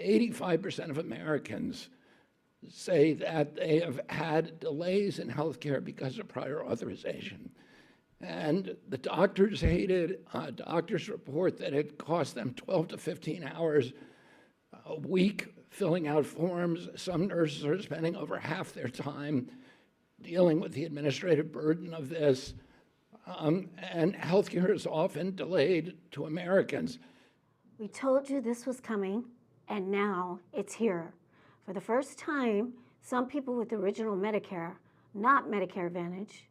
85% of Americans say that they have had delays in healthcare because of prior authorization. And the doctors hate it. Doctors report that it costs them 12 to 15 hours a week filling out forms. Some nurses are spending over half their time dealing with the administrative burden of this. And healthcare is often delayed to Americans. We told you this was coming, and now it's here. For the first time, some people with original Medicare, not Medicare Advantage,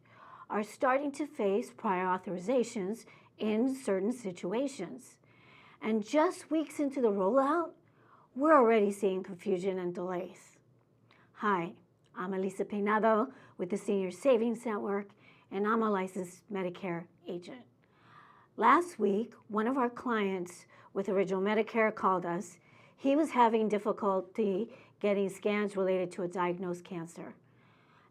are starting to face prior authorizations in certain situations. And just weeks into the rollout, we're already seeing confusion and delays. Hi, I'm Elisa Peinado with the Senior Savings Network, and I'm a licensed Medicare agent. Last week, one of our clients with original Medicare called us. He was having difficulty getting scans related to a diagnosed cancer,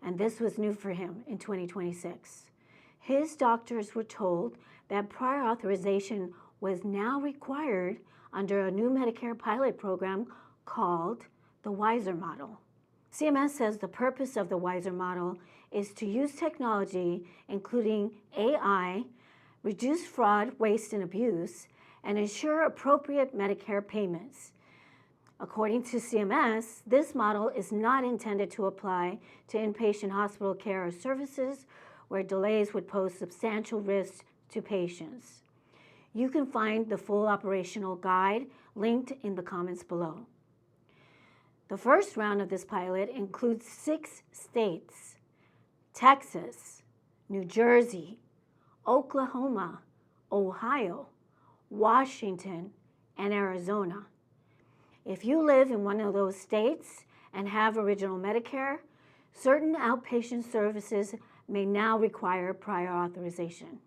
and this was new for him in 2026. His doctors were told that prior authorization was now required under a new Medicare pilot program called the 𝗲𝗍 model. CMS says the purpose of the 𝗲𝗍 model is to use technology, including AI, reduce fraud, waste, and abuse, and ensure appropriate Medicare payments. According to CMS, this model is not intended to apply to inpatient hospital care or services where delays would pose substantial risks to patients. You can find the full operational guide linked in the comments below. The first round of this pilot includes 6 states: Texas, New Jersey, Oklahoma, Ohio, Washington, and Arizona. If you live in one of those states and have original Medicare, certain outpatient services may now require prior authorization.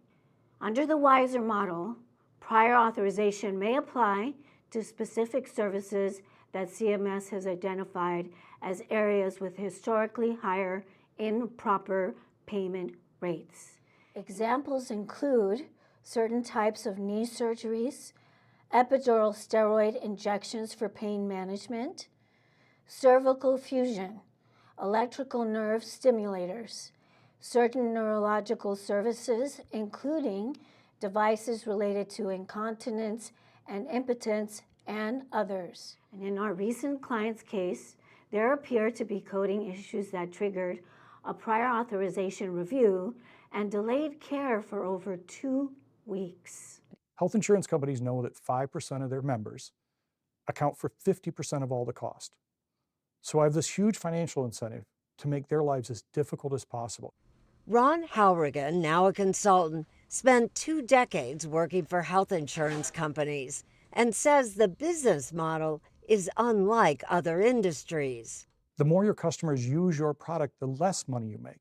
Under the 𝗲𝗍 model, prior authorization may apply to specific services that CMS has identified as areas with historically higher improper payment rates. Examples include certain types of knee surgeries, epidural steroid injections for pain management, cervical fusion, electrical nerve stimulators, certain neurological services, including devices related to incontinence and impotence, and others. And in our recent client's case, there appear to be coding issues that triggered a prior authorization review and delayed care for over 2 weeks. Health insurance companies know that 5% of their members account for 50% of all the cost. So I have this huge financial incentive to make their lives as difficult as possible. Ron Halrigan, now a consultant, spent 2 decades working for health insurance companies and says the business model is unlike other industries. The more your customers use your product, the less money you make.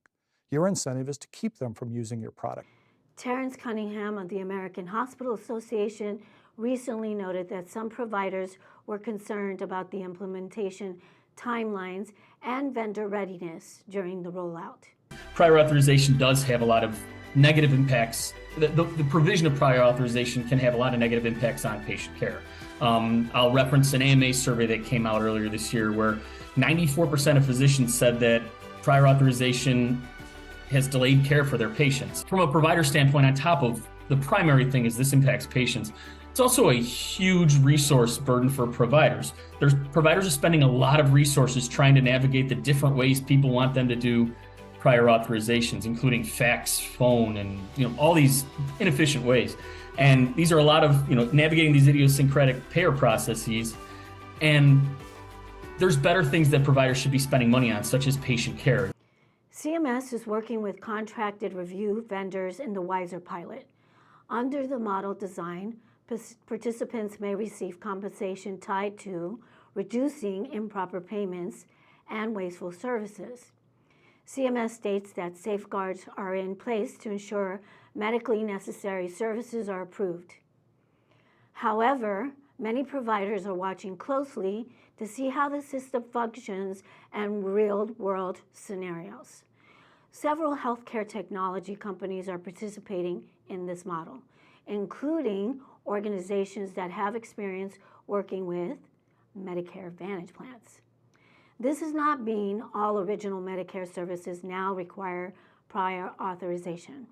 Your incentive is to keep them from using your product. Terrence Cunningham of the American Hospital Association recently noted that some providers were concerned about the implementation timelines and vendor readiness during the rollout. Prior authorization does have a lot of negative impacts. The provision of prior authorization can have a lot of negative impacts on patient care. I'll reference an AMA survey that came out earlier this year where 94% of physicians said that prior authorization has delayed care for their patients. From a provider standpoint, on top of the primary thing is this impacts patients, it's also a huge resource burden for providers. Providers are spending a lot of resources trying to navigate the different ways people want them to do prior authorizations, including fax, phone, and all these inefficient ways. And these are a lot of navigating these idiosyncratic payer processes. And there's better things that providers should be spending money on, such as patient care. CMS is working with contracted review vendors in the 𝗲𝗍 pilot. Under the model design, participants may receive compensation tied to reducing improper payments and wasteful services. CMS states that safeguards are in place to ensure medically necessary services are approved. However, many providers are watching closely to see how the system functions in real-world scenarios. Several healthcare technology companies are participating in this model, including organizations that have experience working with Medicare Advantage plans. This does not mean all original Medicare services now require prior authorization.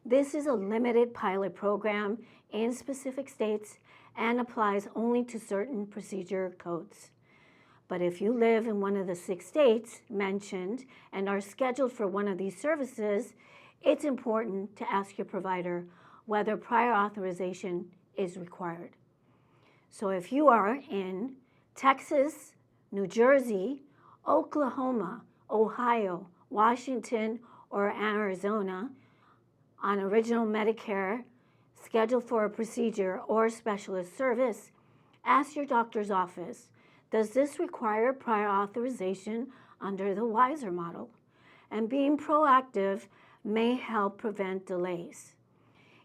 This is a limited pilot program in specific states and applies only to certain procedure codes. But if you live in one of the 6 states mentioned and are scheduled for one of these services, it's important to ask your provider whether prior authorization is required. So if you are in Texas, New Jersey, Oklahoma, Ohio, Washington, or Arizona on original Medicare, scheduled for a procedure or specialist service, ask your doctor's office, does this require prior authorization under the 𝗲𝗍 model? And being proactive may help prevent delays.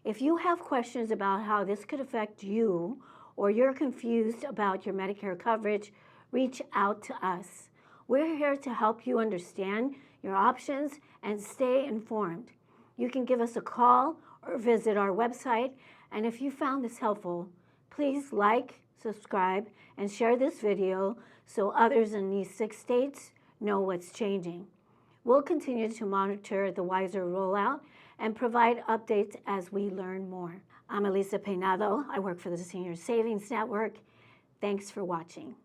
If you have questions about how this could affect you or you're confused about your Medicare coverage, reach out to us. We're here to help you understand your options and stay informed. You can give us a call or visit our website. And if you found this helpful, please like, subscribe, and share this video so others in these 6 states know what's changing. We'll continue to monitor the 𝗲𝗍 rollout and provide updates as we learn more. I'm 𝗲𝗍𝗍𝗀. I work for the Senior Savings Network. Thanks for watching.